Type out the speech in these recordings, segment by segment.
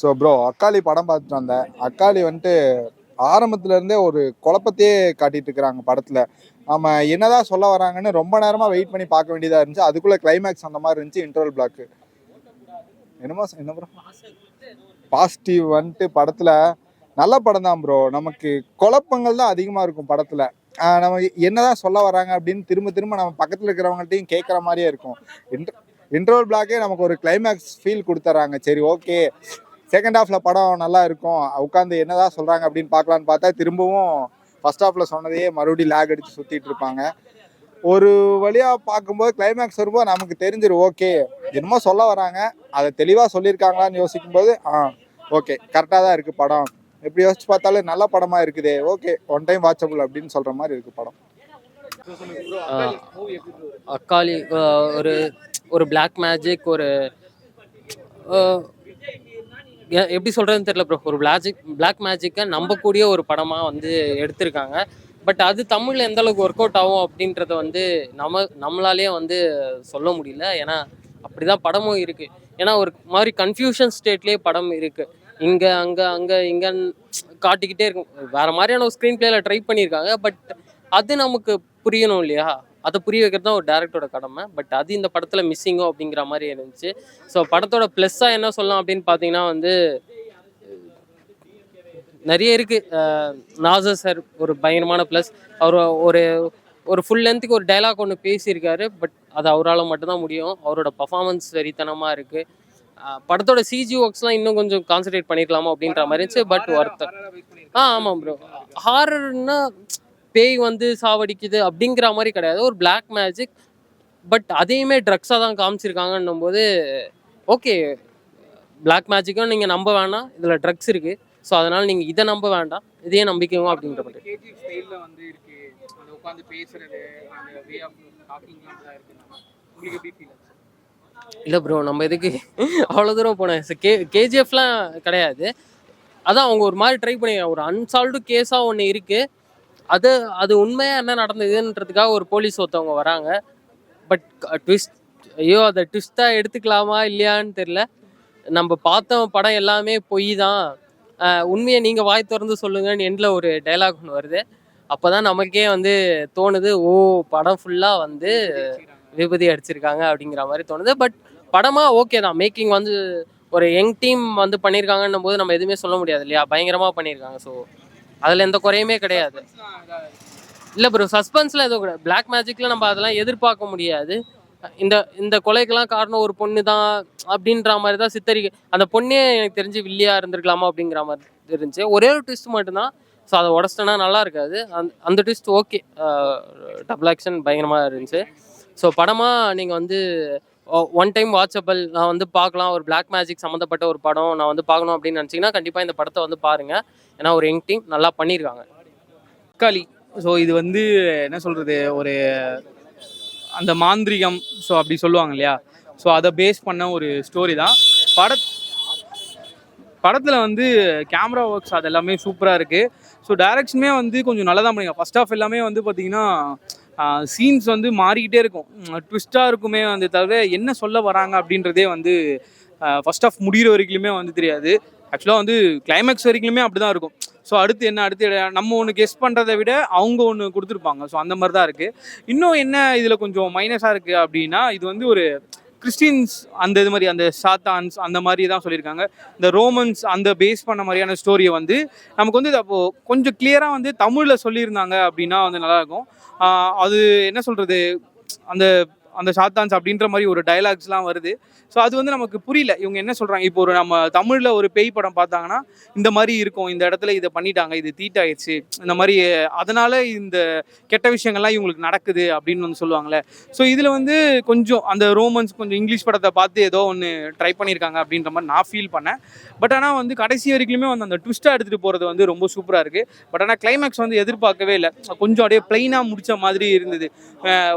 So bro அக்காளி படம் பார்த்துட்டு வந்தேன். அக்காளி வந்துட்டு ஆரம்பத்துல இருந்தே ஒரு குழப்பத்தையே காட்டிட்டு இருக்கிறாங்க படத்துல. நம்ம என்னதான் சொல்ல வராங்கன்னு ரொம்ப நேரமா வெயிட் பண்ணி பார்க்க வேண்டியதா இருந்துச்சு. அதுக்குள்ள கிளைமேக்ஸ் அந்த மாதிரி இருந்துச்சு. இன்டர்வல் பிளாக் என்னமோ என்ன ப்ரோ பாசிட்டிவ் வந்துட்டு படத்துல நல்ல படம் தான் ப்ரோ. நமக்கு குழப்பங்கள் தான் அதிகமா இருக்கும் படத்துல. நம்ம என்னதான் சொல்ல வராங்க அப்படின்னு திரும்ப திரும்ப நம்ம பக்கத்துல இருக்கிறவங்கள்ட்டையும் கேட்குற மாதிரியே இருக்கும். இன்டர்வல் பிளாக்கே நமக்கு ஒரு கிளைமேக்ஸ் ஃபீல் கொடுத்துட்றாங்க. சரி ஓகே, செகண்ட் ஹாஃப்ல படம் நல்லா இருக்கும், உட்காந்து என்னதான் சொல்றாங்க அப்படின்னு பார்க்கலான்னு பார்த்தா திரும்பவும் ஃபர்ஸ்ட் ஹாஃப்ல சொன்னதையே மறுபடியும் லேக் அடிச்சு சுத்திட்டு இருப்பாங்க. ஒரு வழியா பார்க்கும்போது கிளைமேக்ஸ் வரும்போது நமக்கு தெரிஞ்சிடும், ஓகே என்னமோ சொல்ல வராங்க, அதை தெளிவா சொல்லியிருக்காங்களான்னு யோசிக்கும்போது ஓகே கரெக்டாக தான் இருக்கு படம். எப்படி யோசிச்சு பார்த்தாலும் நல்ல படமா இருக்குதே, ஓகே ஒன் டைம் வாட்சபிள் அப்படின்னு சொல்ற மாதிரி இருக்கு படம். அக்காளி ஒரு ஒரு பிளாக் மேஜிக், ஒரு எப்படி சொல்கிறதுன்னு தெரியல ப்ரோ. ஒரு பிளாக் மேஜிக்கை நம்பக்கூடிய ஒரு படமாக வந்து எடுத்திருக்காங்க. பட் அது தமிழில் எந்த அளவுக்கு ஒர்க் அவுட் ஆகும் அப்படின்றத வந்து நம்மளாலேயே வந்து சொல்ல முடியல. ஏன்னா அப்படி தான் படமும் இருக்குது. ஏன்னா ஒரு மாதிரி கன்ஃபியூஷன் ஸ்டேட்லேயே படம் இருக்குது. இங்கே அங்கே இங்கன்னு காட்டிக்கிட்டே இருக்கும். வேறு மாதிரியான ஒரு ஸ்க்ரீன் பிளேயில் ட்ரை பண்ணியிருக்காங்க. பட் அது நமக்கு புரியணும் இல்லையா? அதை புரிய வைக்கிறது தான் ஒரு டேரக்டரோட கடமை. பட் அது இந்த படத்தில் மிஸ்ஸிங்கோ அப்படிங்கிற மாதிரி இருந்துச்சு. ஸோ படத்தோட ப்ளஸ்ஸாக என்ன சொல்லலாம் அப்படின்னு பார்த்தீங்கன்னா வந்து நிறைய இருக்குது. நாசர் சார் ஒரு பயங்கரமான ப்ளஸ். அவர் ஒரு ஒரு ஃபுல் லென்த்துக்கு ஒரு டைலாக் ஒன்று பேசியிருக்காரு. பட் அது அவரால் மட்டும்தான் முடியும். அவரோட பர்ஃபார்மன்ஸ் வெறித்தனமாக இருக்குது. படத்தோட சிஜி ஒர்க்ஸ்லாம் இன்னும் கொஞ்சம் கான்சன்ட்ரேட் பண்ணிக்கலாமா அப்படின்ற மாதிரி இருந்துச்சு. பட் ஒர்த்தர். ஆமாம் ப்ரோ. ஹாரர்னா பேய் வந்து சாவடிக்குது அப்படிங்கிற மாதிரி கிடையாது, ஒரு பிளாக் மேஜிக். பட் அதையுமே ட்ரக்ஸாக தான் காமிச்சிருக்காங்கன்னும் போது ஓகே, பிளாக் மேஜிக்கும் நீங்கள் நம்ப வேண்டாம், இதில் ட்ரக்ஸ் இருக்குது. ஸோ அதனால் நீங்கள் இதை நம்ப வேண்டாம், இதையே நம்பிக்கோங்க அப்படின்ற மாதிரி. இல்லை ப்ரோ, நம்ம இதுக்கு அவ்வளோ தூரம் போனேன். கேஜிஎஃப்லாம் கிடையாது. அதான் அவங்க ஒரு மாதிரி ட்ரை பண்ணி ஒரு அன்சால்வ்டு கேஸாக ஒன்று இருக்குது. அது உண்மையாக என்ன நடந்ததுன்றதுக்காக ஒரு போலீஸ் ஒருத்தவங்க வராங்க. பட் ட்விஸ்ட், ஐயோ அதை ட்விஸ்ட்டாக எடுத்துக்கலாமா இல்லையான்னு தெரில. நம்ம பார்த்த படம் எல்லாமே பொய் தான், உண்மையை நீங்கள் வாய் திறந்து சொல்லுங்கன்னு எண்டில் ஒரு டைலாக் ஒன்று வருது. அப்போ தான் நமக்கே வந்து தோணுது, ஓ படம் ஃபுல்லாக வந்து விபதி அடிச்சிருக்காங்க அப்படிங்கிற மாதிரி தோணுது. பட் படமாக ஓகே தான். மேக்கிங் வந்து ஒரு யங் டீம் வந்து பண்ணியிருக்காங்கன்னும் போது நம்ம எதுவுமே சொல்ல முடியாது இல்லையா? பயங்கரமாக பண்ணியிருக்காங்க. ஸோ அதில் எந்த குறையுமே கிடையாது. இல்லை ப்ரோ, சஸ்பென்ஸில் எதுவும் கிடையாது. பிளாக் மேஜிக்கில் நம்ம அதெல்லாம் எதிர்பார்க்க முடியாது. இந்த கொலைக்கெல்லாம் காரணம் ஒரு பொண்ணு தான் அப்படின்ற மாதிரி தான் சித்தரிக்க. அந்த பொண்ணே எனக்கு தெரிஞ்சு வில்லியாக இருந்திருக்கலாமா அப்படிங்கிற மாதிரி இருந்துச்சு. ஒரே ஒரு ட்விஸ்ட் மட்டும்தான். ஸோ அதை உடச்சிட்டோன்னா நல்லா இருக்காது. அந்த ட்விஸ்ட் ஓகே, டபுள் ஆக்ஷன் பயங்கரமாக இருந்துச்சு. ஸோ படமாக நீங்கள் வந்து ஒன் டைம் வாட்சபிள், நான் வந்து பார்க்கலாம். ஒரு பிளாக் மேஜிக் சம்மந்தப்பட்ட ஒரு படம் நான் வந்து பார்க்கணும் அப்படின்னு நினச்சிங்கன்னா கண்டிப்பாக இந்த படத்தை வந்து பாருங்கள். ஏன்னா ஒரு யங் டீம் நல்லா பண்ணியிருக்காங்க. அக்காளி. ஸோ இது வந்து என்ன சொல்கிறது, ஒரு அந்த மாந்திரிகம், ஸோ அப்படி சொல்லுவாங்க இல்லையா? ஸோ அதை பேஸ் பண்ண ஒரு ஸ்டோரி தான். படத்தில் வந்து கேமரா ஒர்க்ஸ் அது எல்லாமே சூப்பராக இருக்குது. ஸோ டைரக்ஷனுமே வந்து கொஞ்சம் நல்லா தான் பண்ணிங்க. ஃபர்ஸ்ட் ஆஃப் எல்லாமே வந்து பார்த்திங்கன்னா சீன்ஸ் வந்து மாறிக்கிட்டே இருக்கும், ட்விஸ்ட்டாக இருக்குமே வந்து தவிர என்ன சொல்ல வராங்க அப்படின்றதே வந்து ஃபர்ஸ்ட் ஆஃப் முடிகிற வரைக்குமே வந்து தெரியாது. ஆக்சுவலாக வந்து கிளைமேக்ஸ் வரைக்குமே அப்படி தான் இருக்கும். ஸோ அடுத்து நம்ம ஒன்று கெஸ் பண்ணுறதை விட அவங்க ஒன்று கொடுத்துருப்பாங்க. ஸோ அந்த மாதிரி தான் இருக்குது. இன்னும் என்ன இதில் கொஞ்சம் மைனஸாக இருக்குது அப்படின்னா, இது வந்து ஒரு கிறிஸ்டின்ஸ் அந்த இது மாதிரி அந்த சாத்தான்ஸ் அந்த மாதிரி தான் சொல்லியிருக்காங்க. இந்த ரோமன்ஸ் அந்த பேஸ் பண்ண மாதிரியான ஸ்டோரியை வந்து நமக்கு வந்து அப்போது கொஞ்சம் கிளியராக வந்து தமிழில் சொல்லியிருந்தாங்க அப்படின்னா வந்து நல்லாயிருக்கும். அது என்ன சொல்கிறது, அந்த அந்த சாத்தான்ஸ் அப்படின்ற மாதிரி ஒரு டைலாக்ஸ்லாம் வருது. ஸோ அது வந்து நமக்கு புரியல இவங்க என்ன சொல்கிறாங்க. இப்போ ஒரு நம்ம தமிழில் ஒரு பேய் படம் பார்த்தாங்கன்னா இந்த மாதிரி இருக்கும், இந்த இடத்துல இதை பண்ணிட்டாங்க, இது தீட்டாயிடுச்சு, இந்த மாதிரி அதனால் இந்த கெட்ட விஷயங்கள்லாம் இவங்களுக்கு நடக்குது அப்படின்னு வந்து சொல்லுவாங்களே. ஸோ இதில் வந்து கொஞ்சம் அந்த ரோமன்ஸ் கொஞ்சம் இங்கிலீஷ் படத்தை பார்த்து ஏதோ ஒன்று ட்ரை பண்ணியிருக்காங்க அப்படின்ற மாதிரி நான் ஃபீல் பண்ணேன். பட் ஆனால் வந்து கடைசி வரைக்குமே வந்து அந்த ட்விஸ்ட்டாக எடுத்துகிட்டு போகிறது வந்து ரொம்ப சூப்பராக இருக்குது. பட் ஆனால் கிளைமேக்ஸ் வந்து எதிர்பார்க்கவே இல்லை, கொஞ்சம் அப்படியே பிளைனாக முடித்த மாதிரி இருந்தது.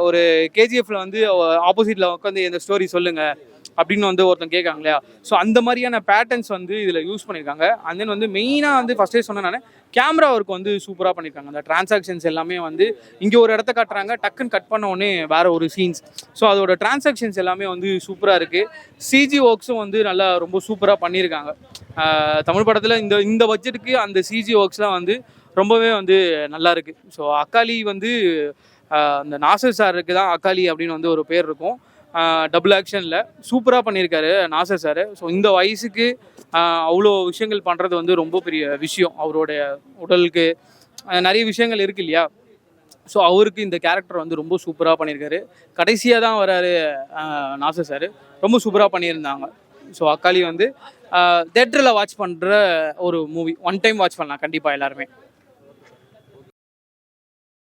ஒரு கேஜிஎஃப்ல வந்து ஆப்போசிட்டில் உட்காந்து இந்த ஸ்டோரி சொல்லுங்கள், அப்படின்னு வந்து ஒருத்தன் கேட்காங்க இல்லையா. ஸோ அந்த மாதிரியான பேட்டர்ன்ஸ் வந்து இதில் யூஸ் பண்ணியிருக்காங்க. அண்ட் தென் வந்து மெயினாக வந்து ஃபஸ்ட்டே சொன்னேன் நான், கேமரா ஒர்க் வந்து சூப்பராக பண்ணியிருக்காங்க. அந்த டிரான்சாக்ஷன்ஸ் எல்லாமே வந்து இங்கே ஒரு இடத்த காட்டுறாங்க, டக்குன்னு கட் பண்ண உடனே வேற ஒரு சீன்ஸ். ஸோ அதோட டிரான்சாக்ஷன்ஸ் எல்லாமே வந்து சூப்பராக இருக்குது. சிஜி ஒர்க்ஸும் வந்து நல்லா ரொம்ப சூப்பராக பண்ணியிருக்காங்க. தமிழ் படத்தில் இந்த பட்ஜெட்டுக்கு அந்த சிஜி ஒர்க்ஸ்லாம் வந்து ரொம்பவே வந்து நல்லா இருக்கு. ஸோ அக்காலி வந்து அந்த நாசர் சாருக்கு தான் அக்காலி அப்படின்னு வந்து ஒரு பேர் இருக்கும். டபுள் ஆக்ஷனில் சூப்பராக பண்ணியிருக்காரு நாசர் சார். ஸோ இந்த வயசுக்கு அவ்வளோ விஷயங்கள் பண்ணுறது வந்து ரொம்ப பெரிய விஷயம். அவருடைய உடலுக்கு நிறைய விஷயங்கள் இருக்கு இல்லையா. ஸோ அவருக்கு இந்த கேரக்டர் வந்து ரொம்ப சூப்பராக பண்ணியிருக்காரு. கடைசியாக தான் வராரு நாசர் சார், ரொம்ப சூப்பராக பண்ணியிருந்தாங்க. ஸோ அக்காலி வந்து தேட்டரில் வாட்ச் பண்ணுற ஒரு மூவி, ஒன் டைம் வாட்ச் பண்ணலாம் கண்டிப்பாக எல்லாருமே.